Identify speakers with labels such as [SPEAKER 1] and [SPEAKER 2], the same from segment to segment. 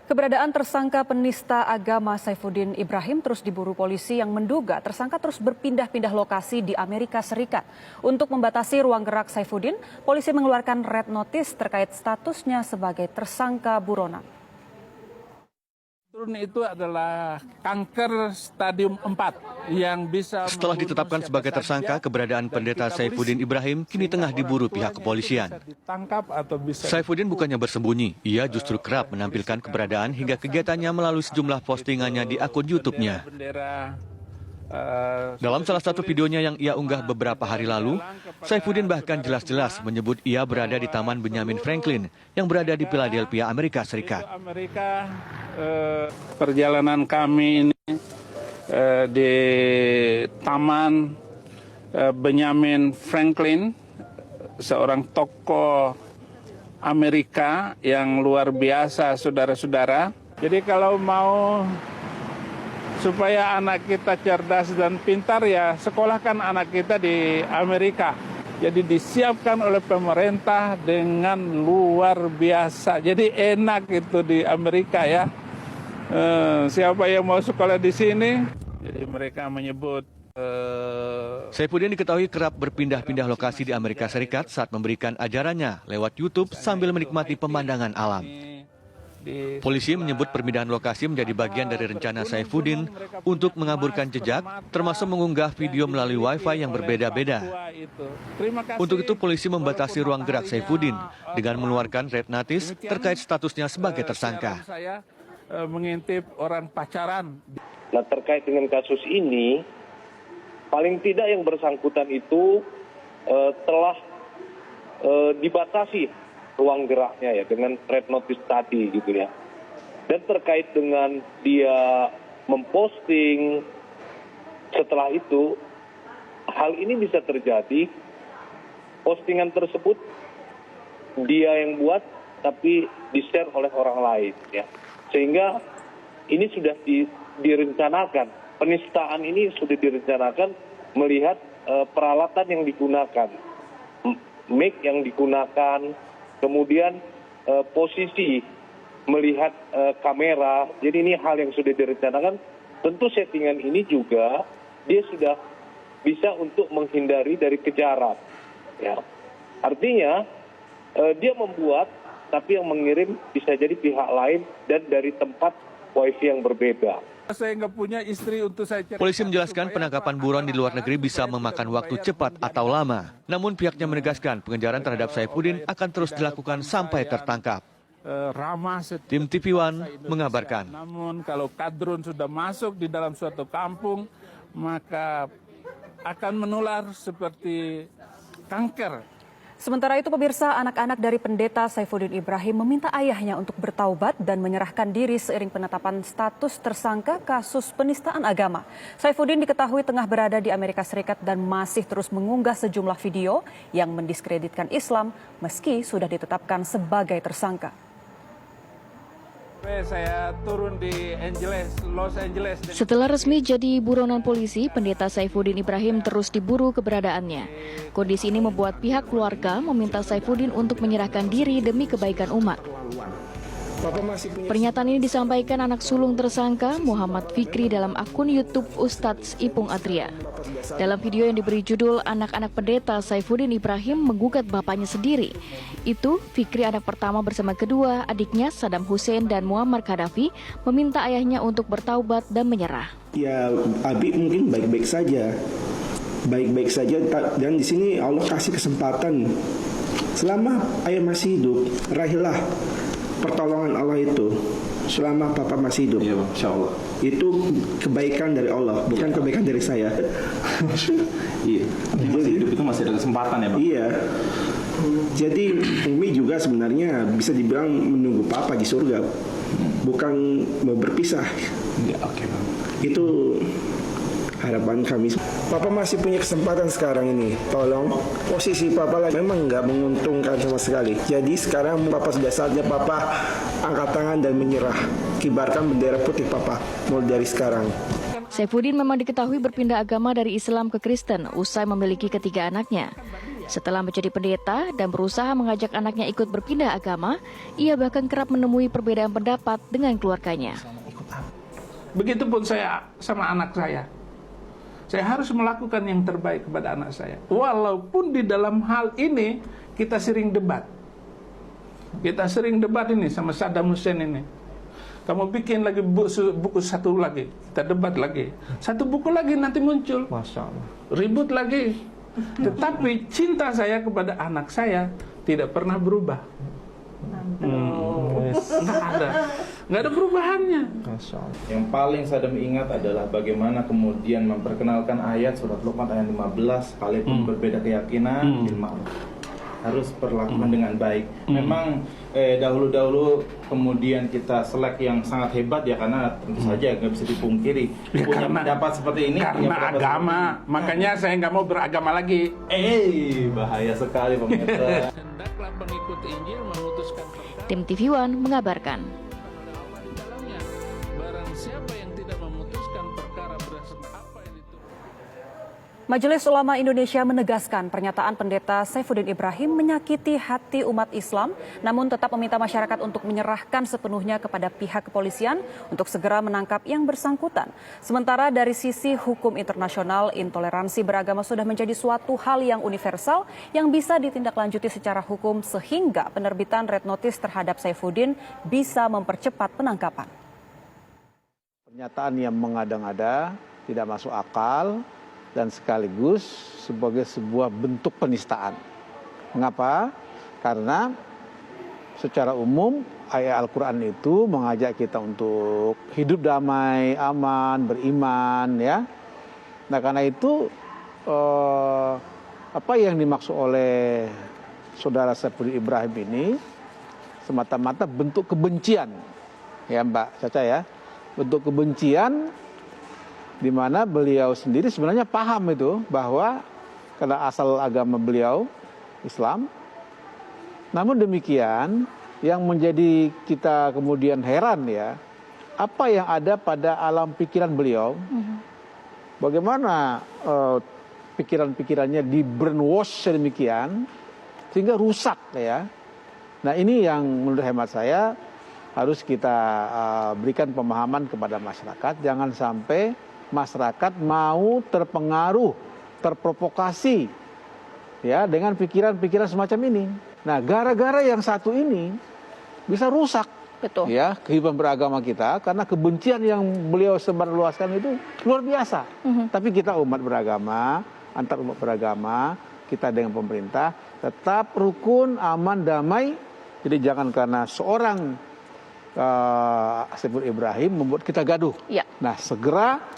[SPEAKER 1] Keberadaan tersangka penista agama Saifuddin Ibrahim terus diburu polisi yang menduga tersangka terus berpindah-pindah lokasi di Amerika Serikat. Untuk membatasi ruang gerak Saifuddin, polisi mengeluarkan red notice terkait statusnya sebagai tersangka buronan.
[SPEAKER 2] Itu adalah kanker stadium 4 yang bisa...
[SPEAKER 3] Setelah ditetapkan sebagai tersangka, keberadaan pendeta Saifuddin Ibrahim kini tengah diburu pihak kepolisian. Saifuddin bukannya bersembunyi, ia justru kerap menampilkan keberadaan hingga kegiatannya melalui sejumlah postingannya di akun YouTube-nya. Dalam salah satu videonya yang ia unggah beberapa hari lalu, Saifuddin bahkan jelas-jelas menyebut ia berada di Taman Benjamin Franklin yang berada di Philadelphia, Amerika Serikat.
[SPEAKER 2] Perjalanan kami ini di Taman Benjamin Franklin, seorang tokoh Amerika yang luar biasa, saudara-saudara. Jadi kalau mau supaya anak kita cerdas dan pintar, ya sekolahkan anak kita di Amerika. Jadi disiapkan oleh pemerintah dengan luar biasa. Jadi enak itu di Amerika ya. Siapa yang mau sekolah di sini? Jadi mereka menyebut...
[SPEAKER 3] Saifuddin diketahui kerap berpindah-pindah lokasi di Amerika Serikat saat memberikan ajarannya lewat YouTube sambil menikmati pemandangan alam. Polisi menyebut perpindahan lokasi menjadi bagian dari rencana Saifuddin untuk mengaburkan jejak, termasuk mengunggah video melalui Wi-Fi yang berbeda-beda. Untuk itu, polisi membatasi ruang gerak Saifuddin dengan mengeluarkan red notice terkait statusnya sebagai tersangka.
[SPEAKER 2] Saya mengintip orang pacaran.
[SPEAKER 4] Nah, terkait dengan kasus ini, paling tidak yang bersangkutan itu telah dibatasi ruang geraknya ya dengan red notice tadi gitu ya. Dan terkait dengan dia memposting setelah itu, hal ini bisa terjadi postingan tersebut dia yang buat tapi di-share oleh orang lain ya. Sehingga ini sudah direncanakan, penistaan ini sudah direncanakan melihat peralatan yang digunakan, mic yang digunakan, kemudian posisi melihat kamera. Jadi ini hal yang sudah direncanakan. Tentu settingan ini juga dia sudah bisa untuk menghindari dari kejaran. Ya. Artinya dia membuat, tapi yang mengirim bisa jadi pihak lain dan dari tempat wifi yang berbeda.
[SPEAKER 2] Saya nggak punya istri untuk saya cari.
[SPEAKER 3] Polisi menjelaskan penangkapan buron di luar negeri bisa memakan waktu cepat atau lama. Namun pihaknya menegaskan pengejaran terhadap Saifuddin akan terus dilakukan sampai tertangkap. Tim TV One mengabarkan.
[SPEAKER 2] Namun kalau kadrun sudah masuk di dalam suatu kampung, maka akan menular seperti kanker.
[SPEAKER 1] Sementara itu pemirsa, anak-anak dari pendeta Saifuddin Ibrahim meminta ayahnya untuk bertaubat dan menyerahkan diri seiring penetapan status tersangka kasus penistaan agama. Saifuddin diketahui tengah berada di Amerika Serikat dan masih terus mengunggah sejumlah video yang mendiskreditkan Islam meski sudah ditetapkan sebagai tersangka.
[SPEAKER 2] Saya turun di Los Angeles.
[SPEAKER 5] Setelah resmi jadi buronan polisi, pendeta Saifuddin Ibrahim terus diburu keberadaannya. Kondisi ini membuat pihak keluarga meminta Saifuddin untuk menyerahkan diri demi kebaikan umat. Pernyataan ini disampaikan anak sulung tersangka Muhammad Fikri dalam akun YouTube Ustadz Ipung Adria. Dalam video yang diberi judul "Anak-anak pendeta Saifuddin Ibrahim menggugat bapaknya sendiri", itu Fikri anak pertama bersama kedua adiknya Saddam Hussein dan Muammar Gaddafi meminta ayahnya untuk bertaubat dan menyerah.
[SPEAKER 6] Ya, Abi mungkin baik-baik saja, dan di sini Allah kasih kesempatan selama ayah masih hidup, raihlah pertolongan Allah itu selama Bapak masih hidup.
[SPEAKER 7] Ya, Insya Allah.
[SPEAKER 6] Itu kebaikan dari Allah, bukan kebaikan dari saya.
[SPEAKER 7] Iya. Masih hidup itu masih ada kesempatan ya, Pak? Iya.
[SPEAKER 6] Jadi Umi juga sebenarnya bisa dibilang menunggu Papa di surga, bukan mau berpisah.
[SPEAKER 7] Ya, oke, Bang.
[SPEAKER 6] Itu harapan kami. Papa masih punya kesempatan sekarang ini. Tolong, posisi Papa memang nggak menguntungkan sama sekali. Jadi sekarang Papa sudah saatnya Papa angkat tangan dan menyerah. Kibarkan bendera putih Papa mulai dari sekarang.
[SPEAKER 5] Saifuddin memang diketahui berpindah agama dari Islam ke Kristen usai memiliki ketiga anaknya. Setelah menjadi pendeta dan berusaha mengajak anaknya ikut berpindah agama, ia bahkan kerap menemui perbedaan pendapat dengan keluarganya.
[SPEAKER 2] Begitupun saya sama anak saya. Saya harus melakukan yang terbaik kepada anak saya. Walaupun di dalam hal ini kita sering debat. Kita sering debat ini sama Saddam Hussein ini. Kamu bikin lagi buku satu lagi, kita debat lagi. Satu buku lagi nanti muncul.
[SPEAKER 6] Masya Allah.
[SPEAKER 2] Ribut lagi. Tetapi cinta saya kepada anak saya tidak pernah berubah. Nggak ada perubahannya.
[SPEAKER 7] Yang paling Saddam ingat adalah bagaimana kemudian memperkenalkan ayat surat Luqman ayat 15, sekalipun berbeda keyakinan, bil ma'ruf. Harus perlakukan dengan baik. Memang dahulu-dahulu kemudian kita selek yang sangat hebat ya, karena tentu saja nggak bisa dipungkiri
[SPEAKER 2] Ya,
[SPEAKER 7] punya pendapat seperti ini.
[SPEAKER 2] Karena
[SPEAKER 7] punya pendapat
[SPEAKER 2] agama, makanya saya nggak mau beragama lagi.
[SPEAKER 7] Bahaya sekali pemirsa.
[SPEAKER 2] Hendaklah pengikut Injil memutuskan perkara
[SPEAKER 5] Tim TV One mengabarkan.
[SPEAKER 2] di dalamnya. Barang siapa yang tidak memutuskan perkara berdasarkan apa yang ditulis.
[SPEAKER 1] Majelis Ulama Indonesia menegaskan pernyataan pendeta Saifuddin Ibrahim menyakiti hati umat Islam, namun tetap meminta masyarakat untuk menyerahkan sepenuhnya kepada pihak kepolisian untuk segera menangkap yang bersangkutan. Sementara dari sisi hukum internasional, intoleransi beragama sudah menjadi suatu hal yang universal yang bisa ditindaklanjuti secara hukum sehingga penerbitan red notice terhadap Saifuddin bisa mempercepat penangkapan.
[SPEAKER 8] Pernyataan yang mengada-ngada, tidak masuk akal, dan sekaligus sebagai sebuah bentuk penistaan. Mengapa? Karena secara umum ayat Al-Quran itu mengajak kita untuk hidup damai, aman, beriman, ya. Nah, karena itu apa yang dimaksud oleh saudara Saifuddin Ibrahim ini semata-mata bentuk kebencian, ya Mbak Caca ya, bentuk kebencian, di mana beliau sendiri sebenarnya paham itu bahwa karena asal agama beliau Islam. Namun demikian yang menjadi kita kemudian heran ya, apa yang ada pada alam pikiran beliau, bagaimana pikiran-pikirannya di brainwash sedemikian sehingga rusak ya. Nah, ini yang menurut hemat saya harus kita berikan pemahaman kepada masyarakat, jangan sampai masyarakat mau terpengaruh, terprovokasi ya dengan pikiran-pikiran semacam ini. Nah, gara-gara yang satu ini bisa rusak ya kehidupan beragama kita karena kebencian yang beliau sebarluaskan itu luar biasa. Tapi kita umat beragama, antar umat beragama, kita dengan pemerintah tetap rukun, aman, damai. Jadi jangan karena seorang Saifuddin Ibrahim membuat kita gaduh. Ya. Nah, segera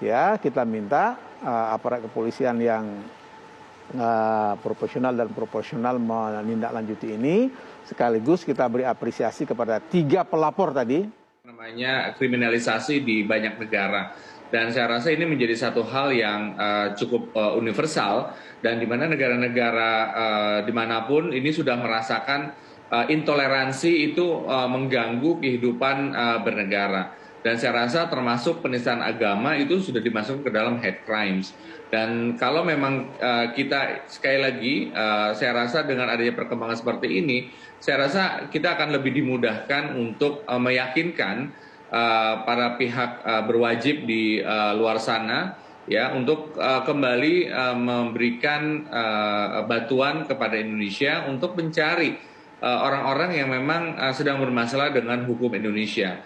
[SPEAKER 8] ya kita minta aparat kepolisian yang profesional dan proporsional menindaklanjuti ini, sekaligus kita beri apresiasi kepada 3 pelapor tadi.
[SPEAKER 9] Namanya kriminalisasi di banyak negara, dan saya rasa ini menjadi satu hal yang cukup universal, dan di mana negara-negara dimanapun ini sudah merasakan intoleransi itu mengganggu kehidupan bernegara. Dan saya rasa termasuk penistaan agama itu sudah dimasukkan ke dalam hate crimes. Dan kalau memang kita sekali lagi, saya rasa dengan adanya perkembangan seperti ini, saya rasa kita akan lebih dimudahkan untuk meyakinkan para pihak berwajib di luar sana ya untuk kembali memberikan bantuan kepada Indonesia untuk mencari orang-orang yang memang sedang bermasalah dengan hukum Indonesia.